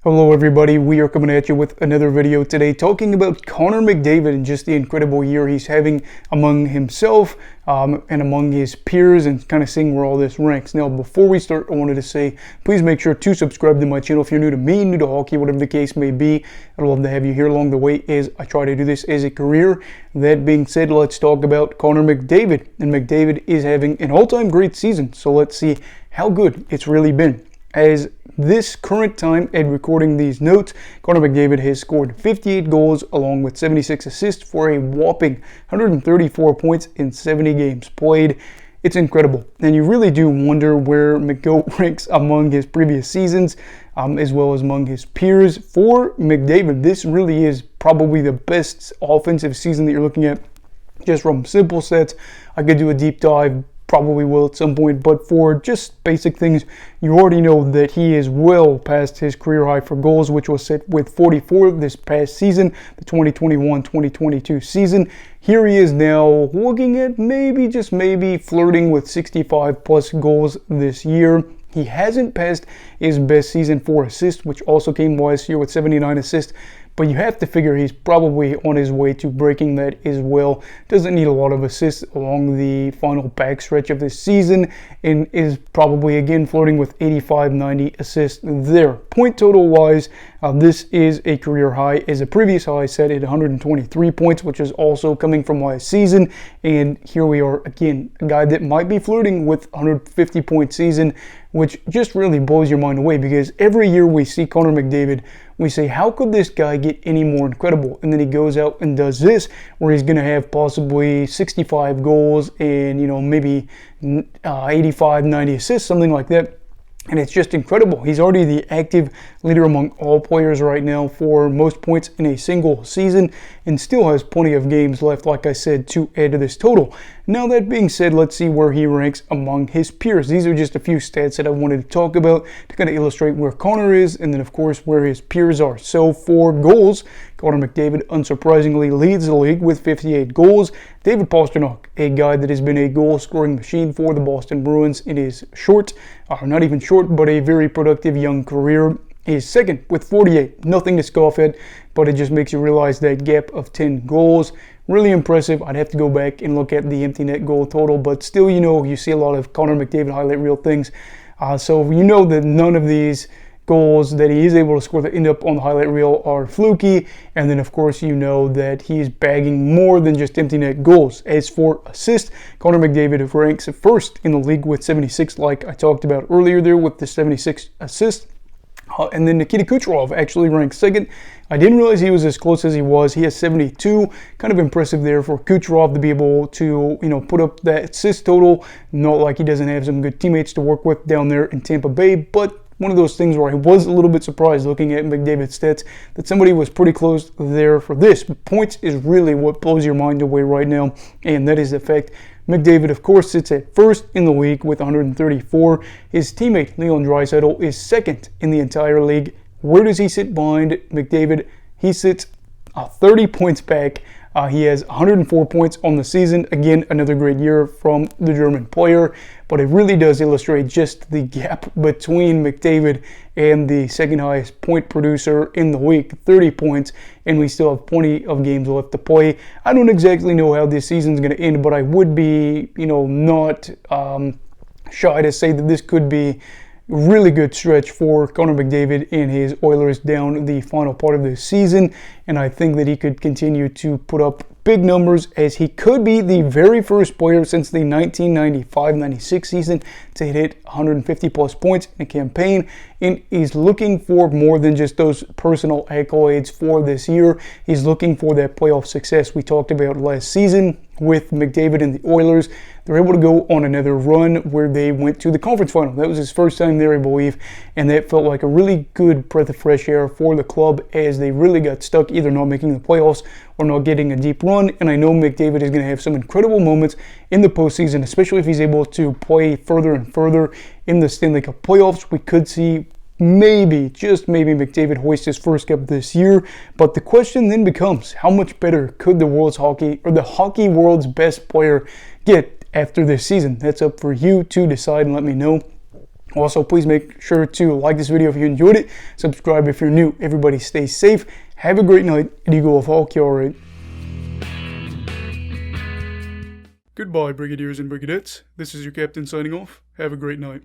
Hello everybody, we are coming at you with another video today talking about Connor McDavid and just the incredible year he's having among himself and among his peers, and kind of seeing where all this ranks. Now before we start, I wanted to say please make sure to subscribe to my channel if you're new to me, new to hockey, whatever the case may be. I'd love to have you here along the way as I try to do this as a career. That being said, let's talk about Connor McDavid. And McDavid is having an all-time great season, so let's see how good it's really been. As this current time at recording these notes, Connor McDavid has scored 58 goals along with 76 assists for a whopping 134 points in 70 games played. It's incredible, and you really do wonder where McGoat ranks among his previous seasons, as well as among his peers. For McDavid, this really is probably the best offensive season that you're looking at. Just from simple sets, I could do a deep dive, probably will at some point, but for just basic things, you already know that he is well past his career high for goals, which was set with 44 this past season, the 2021-2022 season. Here he is now looking at just maybe flirting with 65 plus goals this year. He hasn't passed his best season for assists, which also came last year with 79 assists, but you have to figure he's probably on his way to breaking that as well. Doesn't need a lot of assists along the final backstretch of this season, and is probably again flirting with 85-90 assists there. Point total wise, this is a career high, as a previous high set at 123 points, which is also coming from last season. And here we are again, a guy that might be flirting with 150 point season, which just really blows your mind away, because every year we see Connor McDavid, we say, how could this guy get any more incredible? And then he goes out and does this, where he's going to have possibly 65 goals and, maybe 85, 90 assists, something like that. And it's just incredible. He's already the active leader among all players right now for most points in a single season, and still has plenty of games left, like I said, to add to this total. Now, that being said, let's see where he ranks among his peers. These are just a few stats that I wanted to talk about to kind of illustrate where Connor is, and then, of course, where his peers are. So, for goals, Connor McDavid unsurprisingly leads the league with 58 goals. David Pastrnak, a guy that has been a goal-scoring machine for the Boston Bruins in his not even short, but a very productive young career, is second with 48. Nothing to scoff at, but it just makes you realize that gap of 10 goals. Really impressive. I'd have to go back and look at the empty net goal total, but still, you see a lot of Connor McDavid highlight reel things. So you know that none of these goals that he is able to score that end up on the highlight reel are fluky. And then, of course, you know that he's bagging more than just empty net goals. As for assists, Connor McDavid ranks first in the league with 76, like I talked about earlier there with the 76 assists. And then Nikita Kucherov actually ranks second. I didn't realize he was as close as he was. He has 72. Kind of impressive there for Kucherov to be able to, put up that assist total. Not like he doesn't have some good teammates to work with down there in Tampa Bay, but one of those things where I was a little bit surprised looking at McDavid's stats that somebody was pretty close there for this. But points is really what blows your mind away right now, and that is the fact McDavid, of course, sits at first in the league with 134. His teammate, Leon Draisaitl, is second in the entire league. Where does he sit behind McDavid? He sits 30 points back. He has 104 points on the season. Again, another great year from the German player, but it really does illustrate just the gap between McDavid and the second highest point producer in the league, 30 points, and we still have plenty of games left to play. I don't exactly know how this season's going to end, but I would be, not shy to say that this could be really good stretch for Connor McDavid and his Oilers down the final part of this season, and I think that he could continue to put up big numbers, as he could be the very first player since the 1995-96 season to hit 150 plus points in a campaign, and he's looking for more than just those personal accolades for this year. He's looking for that playoff success we talked about last season with McDavid and the Oilers. They're able to go on another run where they went to the conference final. That was his first time there, I believe, and that felt like a really good breath of fresh air for the club, as they really got stuck either not making the playoffs or not getting a deep run. And I know McDavid is going to have some incredible moments in the postseason, especially if he's able to play further and further in the Stanley Cup playoffs. We could see maybe, just maybe, McDavid hoist his first cup this year. But the question then becomes, how much better could the hockey world's best player get after this season? That's up for you to decide and let me know. Also, please make sure to like this video if you enjoyed it. Subscribe if you're new. Everybody stay safe. Have a great night. And you go of all right. Goodbye, Brigadiers and Brigadettes. This is your captain signing off. Have a great night.